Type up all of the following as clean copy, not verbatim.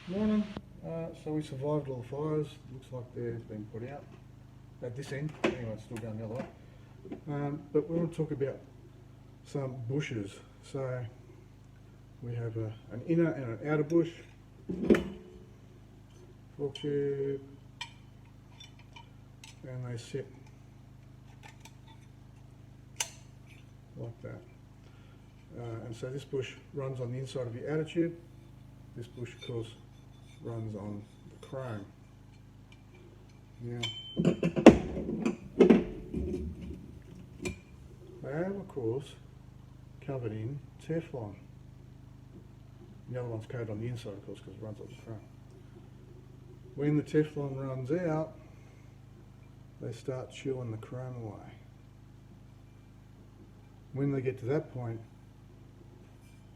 Morning. So we survived all the fires. Looks like they've been put out at this end. Anyway, it's still going the other way. But we want to talk about some bushes. So we have an inner and an outer bush, fork tube, and they sit like that. And so this bush runs on the inside of the outer tube. This bush, of course, runs on the chrome. Now, they are, of course, covered in Teflon. The other one's coated on the inside, of course, because it runs on the chrome. When the Teflon runs out, they start chewing the chrome away. When they get to that point,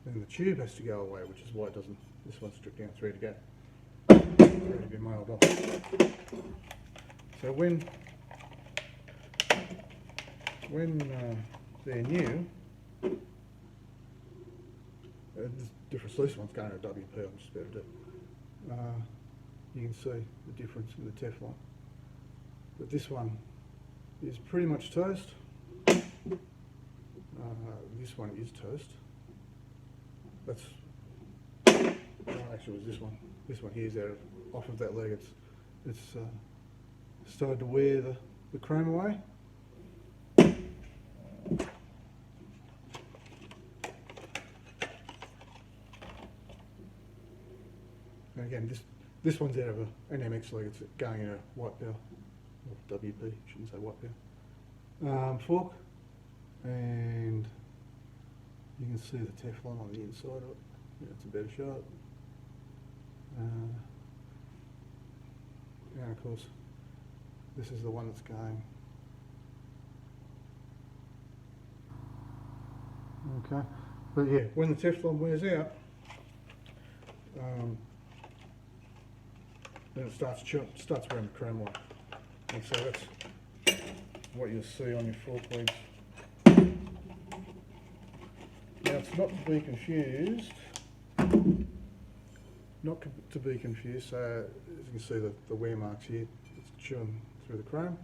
then the tube has to go away, which is why it doesn't. This one's stripped down, it's ready to go. Ready to be mailed off. So when they're new, there's different solution. One's going to WP, I'm just about to do. You can see the difference in the Teflon. But this one is pretty much toast. This one is toast. That's actually, it was this one. This one here is out off of that leg. It's started to wear the chrome away. And again, this one's out of an MX leg. It's going in a white power, or WP. Shouldn't say white power. Fork, and you can see the Teflon on the inside of it. Yeah, it's a better shot. And of course, this is the one that's going. Okay, but yeah, when the Teflon wears out, then it starts wearing the chrome light, and so that's what you'll see on your fork legs. Now, it's not to be confused. So as you can see the wear marks here, it's chewing through the chrome.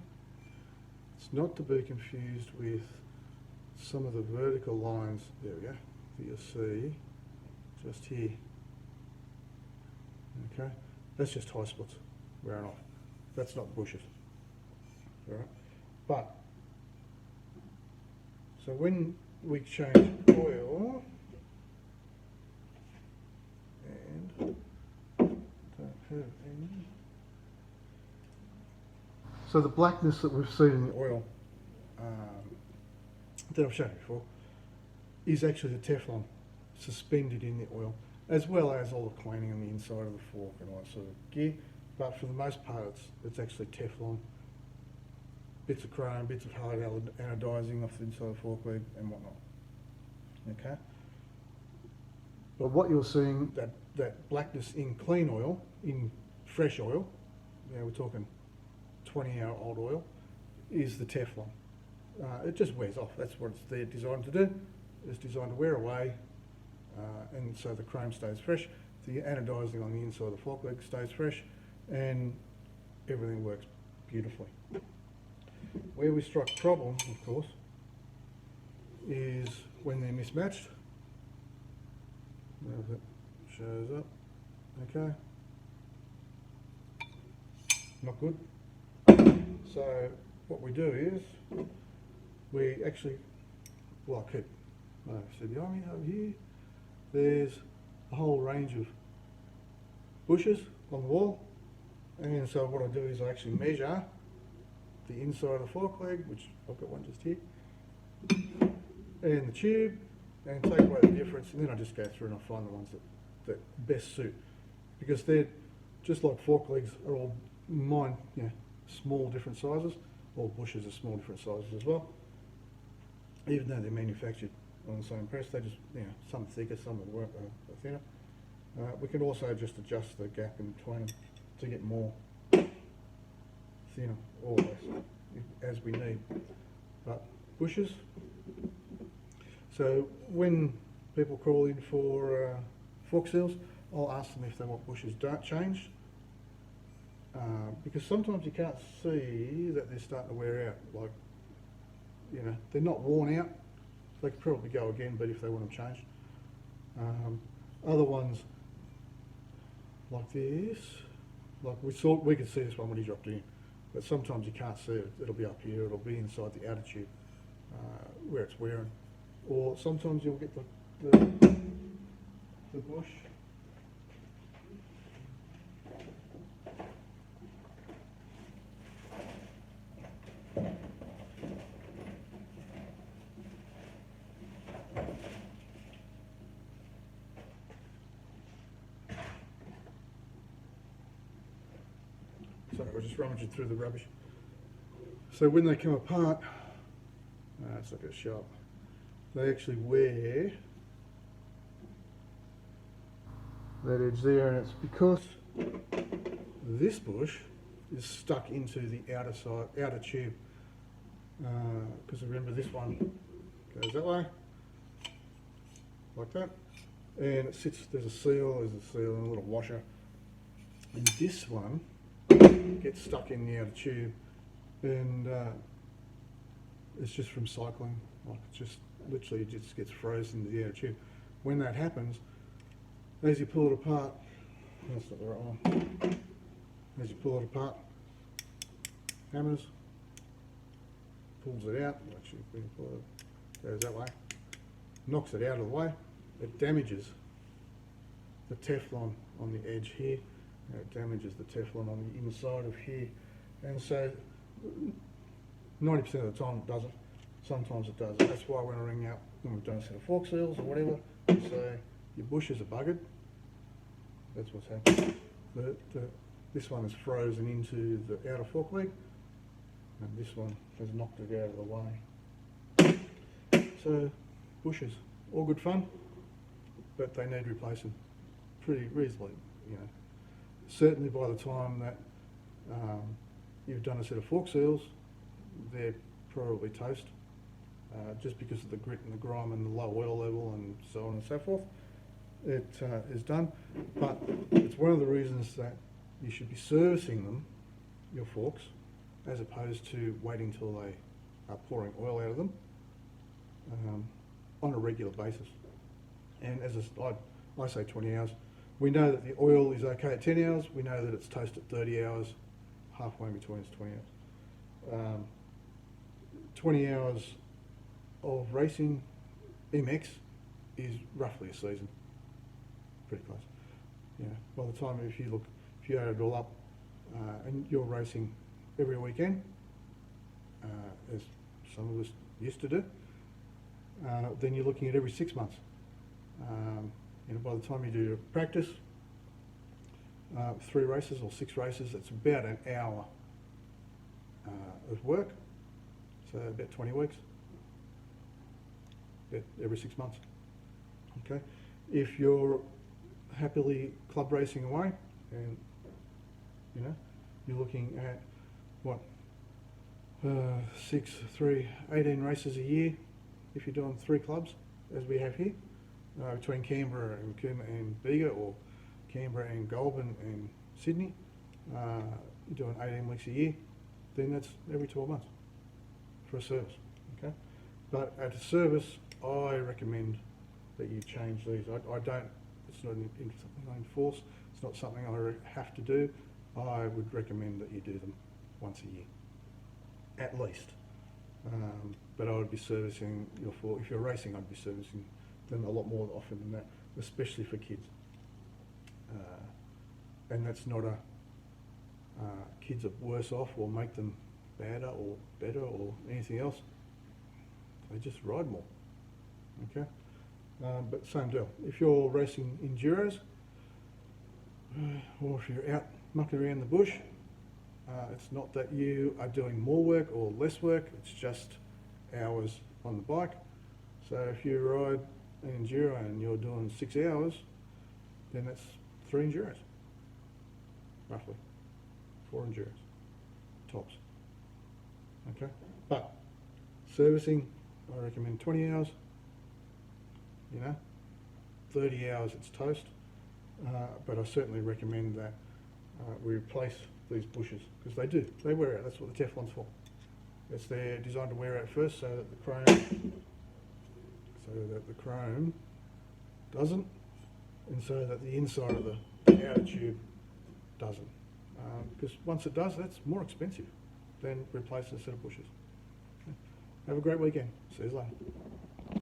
It's not to be confused with some of the vertical lines, there we go, that you'll see just here. Okay, that's just high spots wearing off. That's not bushes. Alright, but so when we change oil, and don't have any. So the blackness that we've seen in the oil that I've shown you before is actually the Teflon suspended in the oil, as well as all the cleaning on the inside of the fork and all that sort of gear. But for the most part, it's actually Teflon, bits of chrome, bits of hard anodizing off the inside of the fork leg and whatnot. Okay. But what you're seeing, that blackness in clean oil, in fresh oil, we're talking 20-hour-old oil, is the Teflon. It just wears off. That's what it's there designed to do. It's designed to wear away, and so the chrome stays fresh. The anodizing on the inside of the fork leg stays fresh, and everything works beautifully. Where we strike problems, of course, is when they're mismatched. Now if it shows up, okay. Not good. So what we do is we actually, well, I keep, see behind me over here, there's a whole range of bushes on the wall, and so what I do is I actually measure the inside of the fork leg, which I've got one just here, and the tube, and take away the difference, and then I just go through and I find the ones that best suit, because they're just like fork legs are all small different sizes. All bushes are small different sizes as well, even though they're manufactured on the same press. They just, some thicker, some are thinner. We can also just adjust the gap in between them to get more thinner or less as we need. But bushes, so when people call in for fork seals, I'll ask them if they want bushers changed, because sometimes you can't see that they're starting to wear out. Like, you know, they're not worn out. They could probably go again, but if they want them changed. Other ones like this, like we could see this one when he dropped in, but sometimes you can't see it. It'll be up here. It'll be inside the outer tube where it's wearing, or sometimes you'll get the bush. Sorry, we're just rummaging through the rubbish. So when they come apart, it's not going to show up. They actually wear that edge there, and it's because this bush is stuck into the outer tube. Because remember, this one goes that way, like that, and it sits. There's a seal and a little washer, and this one gets stuck in the outer tube, and it's just from cycling. Like, it's just literally it just gets frozen into the outer tube. When that happens, as you pull it apart, that's not the right one. As you pull it apart, hammers, pulls it out. Actually, if we can pull it, goes that way, knocks it out of the way. It damages the Teflon on the edge here. And it damages the Teflon on the inside of here, and so 90% of the time it doesn't. Sometimes it does. That's why when I ring out, when we've done a set of fork seals or whatever, we say your bushes are buggered. That's what's happened. This one is frozen into the outer fork leg, and this one has knocked it out of the way. So bushes, all good fun, but they need replacing pretty reasonably, you know. Certainly by the time that you've done a set of fork seals, they're probably toast, just because of the grit and the grime and the low oil level and so on and so forth. It is done, but it's one of the reasons that you should be servicing them, your forks, as opposed to waiting till they are pouring oil out of them on a regular basis. And as I say 20 hours. We know that the oil is okay at 10 hours. We know that it's toast at 30 hours. Halfway in between is 20 hours. 20 hours of racing MX is roughly a season. Pretty close. Yeah. By the time, if you add it all up, and you're racing every weekend, as some of us used to do, then you're looking at every 6 months. You know, by the time you do your practice, 3 races or 6 races, it's about an hour of work, so about 20 weeks, every 6 months. Okay, if you're happily club racing away, and you know, you're looking at what 6, 3, 18 races a year if you're doing 3 clubs, as we have here. Between Canberra and Bega, or Canberra and Goulburn and Sydney, you're doing 18 weeks a year, then that's every 12 months for a service. Okay, but at a service, I recommend that you change these. I don't. It's not something I enforce. It's not something I have to do. I would recommend that you do them once a year, at least. But I would be servicing your fork. If you're racing, I'd be servicing them a lot more often than that, especially for kids. And that's not kids are worse off or make them badder or better or anything else. They just ride more. Okay, but same deal. If you're racing enduros, or if you're out mucking around the bush, it's not that you are doing more work or less work. It's just hours on the bike. So if you ride an enduro and you're doing 6 hours, then that's 3 enduros, roughly 4 enduros tops. Okay, but servicing, I recommend 20 hours. You know, 30 hours it's toast. but I certainly recommend that we replace these bushes, because they wear out. That's what the Teflon's for. They're designed to wear out first, so that the chrome doesn't, and so that the inside of the outer tube doesn't. Because once it does, that's more expensive than replacing a set of bushes. Have a great weekend. See you later.